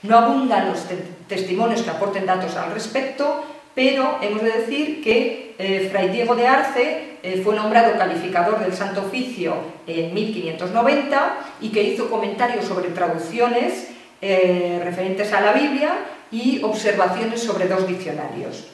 No abundan los testimonios que aporten datos al respecto, pero hemos de decir que Fray Diego de Arce fue nombrado calificador del Santo Oficio en 1590 y que hizo comentarios sobre traducciones referentes a la Biblia y observaciones sobre 2 diccionarios.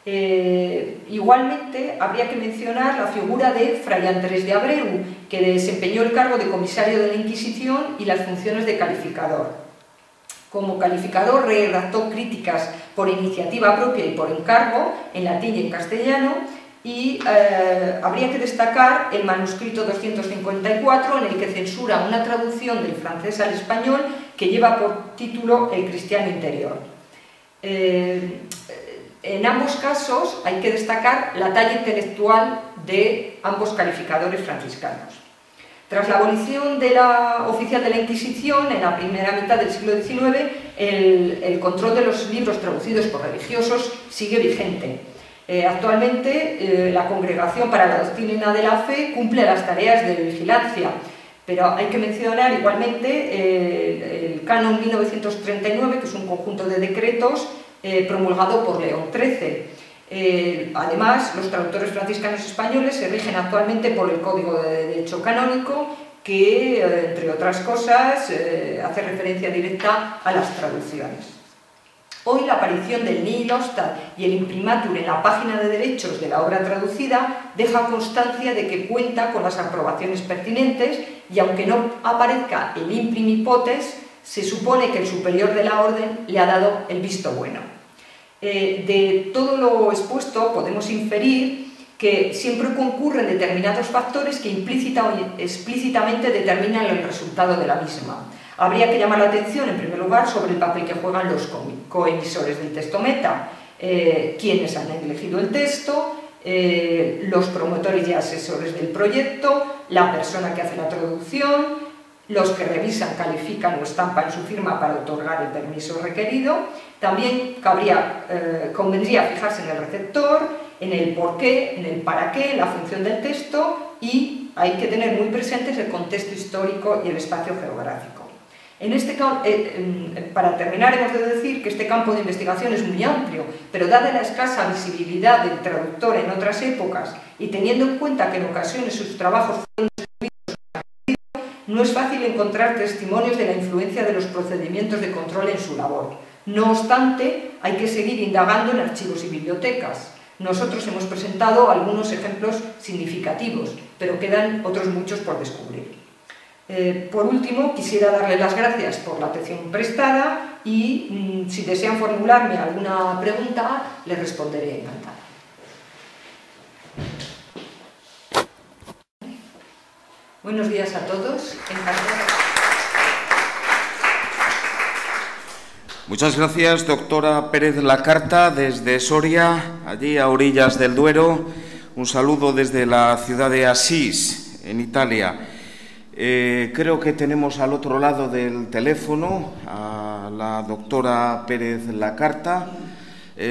Igualmente, habría que mencionar la figura de Fray Andrés de Abreu, que desempeñó el cargo de comisario de la Inquisición y las funciones de calificador. Como calificador redactó críticas por iniciativa propia y por encargo, en latín y en castellano, y habría que destacar el manuscrito 254, en el que censura una traducción del francés al español que lleva por título El cristiano interior. En ambos casos hay que destacar la talla intelectual de ambos calificadores franciscanos. Tras la abolición de la oficial de la Inquisición, en la primera mitad del siglo XIX, el control de los libros traducidos por religiosos sigue vigente. Actualmente, la Congregación para la Doctrina de la Fe cumple las tareas de vigilancia, pero hay que mencionar igualmente el Canon 1939, que es un conjunto de decretos promulgado por León XIII. Además, los traductores franciscanos españoles se rigen actualmente por el Código de Derecho Canónico, que, entre otras cosas, hace referencia directa a las traducciones. Hoy la aparición del nihil obstat y el imprimatur en la página de derechos de la obra traducida deja constancia de que cuenta con las aprobaciones pertinentes y, aunque no aparezca el imprimipotes, se supone que el superior de la orden le ha dado el visto bueno. De todo lo expuesto podemos inferir que siempre concurren determinados factores que implícita o explícitamente determinan el resultado de la misma. Habría que llamar la atención, en primer lugar, sobre el papel que juegan los coemisores del texto meta, quienes han elegido el texto, los promotores y asesores del proyecto, la persona que hace la traducción, los que revisan, califican o estampan su firma para otorgar el permiso requerido. También convendría fijarse en el receptor, en el por qué, en el para qué, la función del texto, y hay que tener muy presentes el contexto histórico y el espacio geográfico. Para terminar, hemos de decir que este campo de investigación es muy amplio, pero dada la escasa visibilidad del traductor en otras épocas y teniendo en cuenta que en ocasiones sus trabajos fueron no es fácil encontrar testimonios de la influencia de los procedimientos de control en su labor. No obstante, hay que seguir indagando en archivos y bibliotecas. Nosotros hemos presentado algunos ejemplos significativos, pero quedan otros muchos por descubrir. Por último, quisiera darles las gracias por la atención prestada y si desean formularme alguna pregunta, les responderé encantada. Buenos días a todos. Encantada. Muchas gracias, doctora Pérez Lacarta, desde Soria, allí a orillas del Duero. Un saludo desde la ciudad de Asís, en Italia. Creo que tenemos al otro lado del teléfono a la doctora Pérez Lacarta.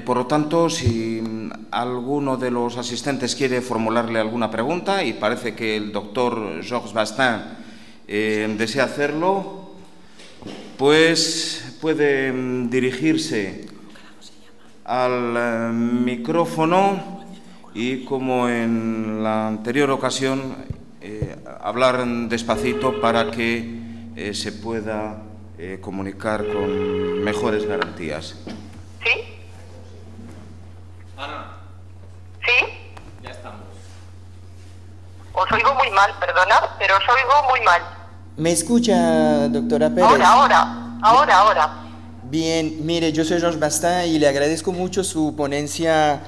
Por lo tanto, si alguno de los asistentes quiere formularle alguna pregunta, y parece que el doctor Georges Bastin desea hacerlo, pues puede dirigirse al micrófono y, como en la anterior ocasión, hablar despacito para que se pueda comunicar con mejores garantías. ¿Sí? Ana. ¿Sí? Ya estamos. Os oigo muy mal, perdonad, pero os oigo muy mal. ¿Me escucha, doctora Pérez? Ahora. Bien, mire, yo soy Georges Bastin y le agradezco mucho su ponencia,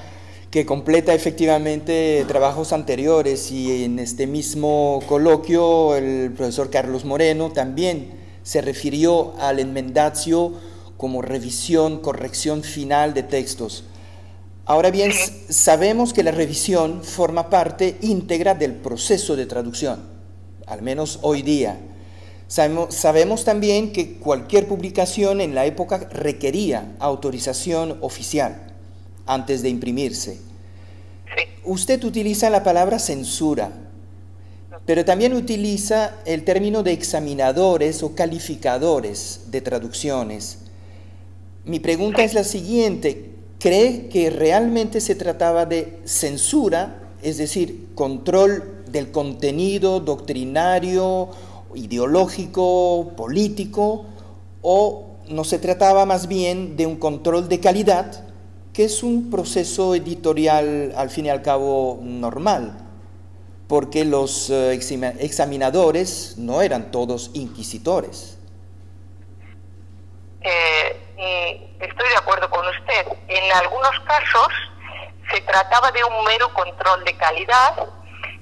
que completa efectivamente trabajos anteriores, y en este mismo coloquio el profesor Carlos Moreno también se refirió al enmendatio como revisión, corrección final de textos. Ahora bien, sabemos que la revisión forma parte íntegra del proceso de traducción, al menos hoy día. Sabemos también que cualquier publicación en la época requería autorización oficial antes de imprimirse. Usted utiliza la palabra censura, pero también utiliza el término de examinadores o calificadores de traducciones. Mi pregunta es la siguiente. ¿Cree que realmente se trataba de censura, es decir, control del contenido doctrinario, ideológico, político, o no se trataba más bien de un control de calidad, que es un proceso editorial al fin y al cabo normal, porque los examinadores no eran todos inquisidores? Estoy de acuerdo con usted. En algunos casos se trataba de un mero control de calidad.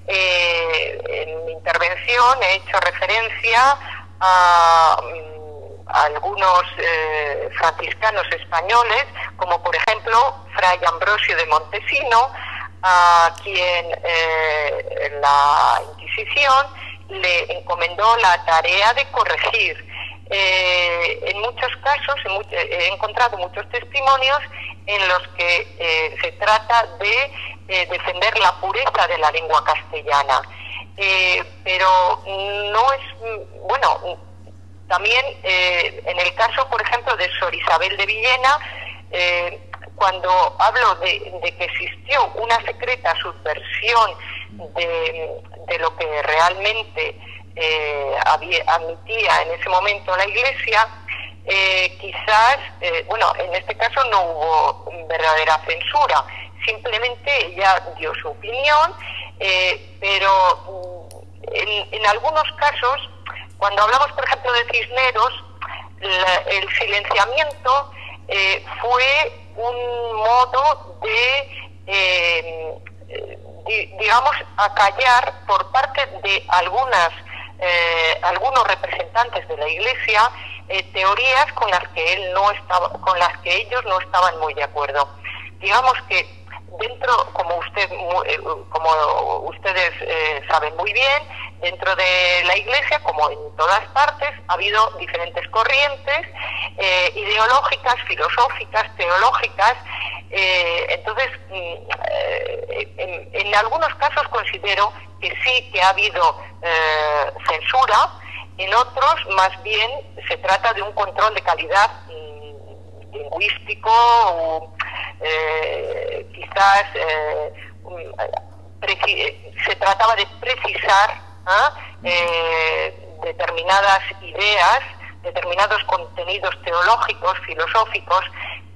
En mi intervención he hecho referencia a algunos franciscanos españoles, como por ejemplo Fray Ambrosio de Montesino, a quien la Inquisición le encomendó la tarea de corregir. En muchos casos he encontrado muchos testimonios en los que se trata de defender la pureza de la lengua castellana, pero no es, bueno, también en el caso, por ejemplo, de Sor Isabel de Villena, cuando hablo de que existió una secreta subversión de lo que realmente admitía en ese momento la Iglesia, quizás, bueno, en este caso no hubo verdadera censura, simplemente ella dio su opinión, pero en algunos casos, cuando hablamos, por ejemplo, de Cisneros, el silenciamiento fue un modo de, digamos, acallar por parte de algunos representantes de la Iglesia teorías con las que ellos no estaban muy de acuerdo. Digamos que dentro, como ustedes saben muy bien, dentro de la Iglesia, como en todas partes, ha habido diferentes corrientes ideológicas, filosóficas, teológicas. Entonces, en algunos casos considero que sí que ha habido censura, en otros más bien se trata de un control de calidad lingüístico, o quizás se trataba de precisar determinadas ideas, determinados contenidos teológicos, filosóficos.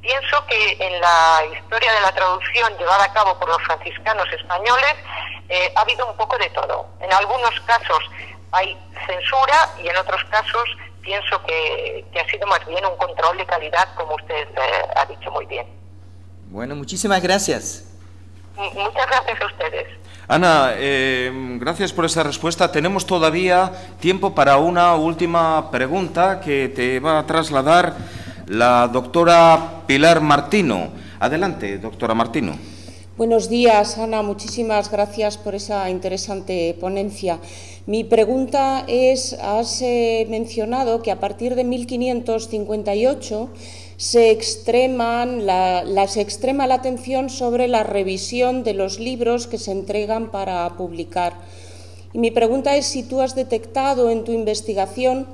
Pienso que en la historia de la traducción llevada a cabo por los franciscanos españoles ha habido un poco de todo. En algunos casos hay censura y en otros casos pienso que ha sido más bien un control de calidad, como usted ha dicho muy bien. Bueno, muchísimas gracias. Muchas gracias a ustedes. Ana, gracias por esa respuesta. Tenemos todavía tiempo para una última pregunta que te va a trasladar la doctora Pilar Martino. Adelante, doctora Martino. Buenos días, Ana. Muchísimas gracias por esa interesante ponencia. Mi pregunta es, has mencionado que a partir de 1558 se extrema la atención sobre la revisión de los libros que se entregan para publicar. Y mi pregunta es si tú has detectado en tu investigación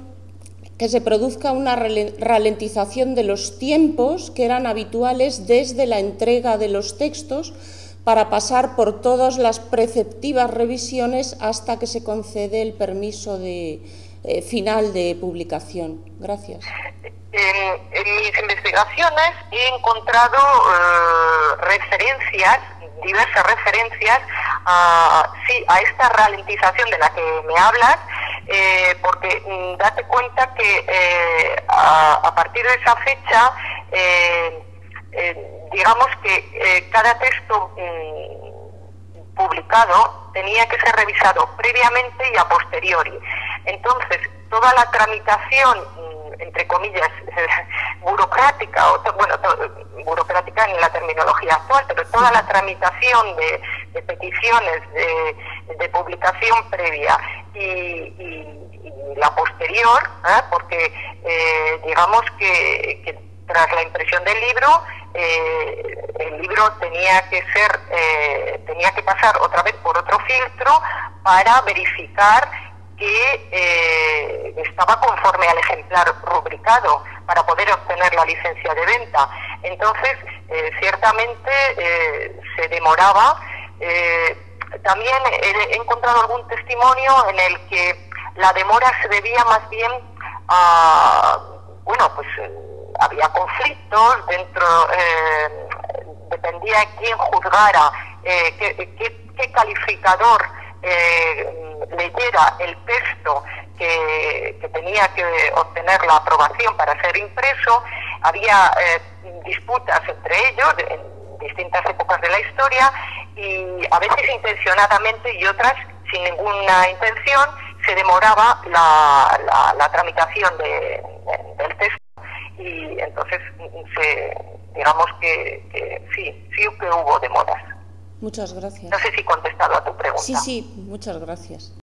que se produzca una ralentización de los tiempos que eran habituales desde la entrega de los textos para pasar por todas las preceptivas revisiones hasta que se concede el permiso final de publicación. Gracias. En mis investigaciones he encontrado diversas referencias a esta ralentización de la que me hablas, porque date cuenta que a partir de esa fecha, digamos que cada texto publicado tenía que ser revisado previamente y a posteriori. Entonces, toda la tramitación, entre comillas, burocrática, burocrática en la terminología actual, pero toda la tramitación de peticiones de publicación previa y la posterior, porque digamos que tras la impresión del libro, el libro tenía que pasar otra vez por otro filtro para verificar que estaba conforme al ejemplar rubricado. para poder obtener la licencia de venta. Entonces, ciertamente se demoraba. También he encontrado algún testimonio en el que la demora se debía más bien a, bueno, pues había conflictos dentro, dependía de quién juzgara, qué calificador leyera el texto que tenía que obtener la aprobación para ser impreso. Había disputas entre ellos en distintas épocas de la historia, y a veces intencionadamente y otras sin ninguna intención se demoraba la tramitación del texto, y entonces digamos que sí que hubo demoras. Muchas gracias. No sé si he contestado a tu pregunta. Sí, muchas gracias.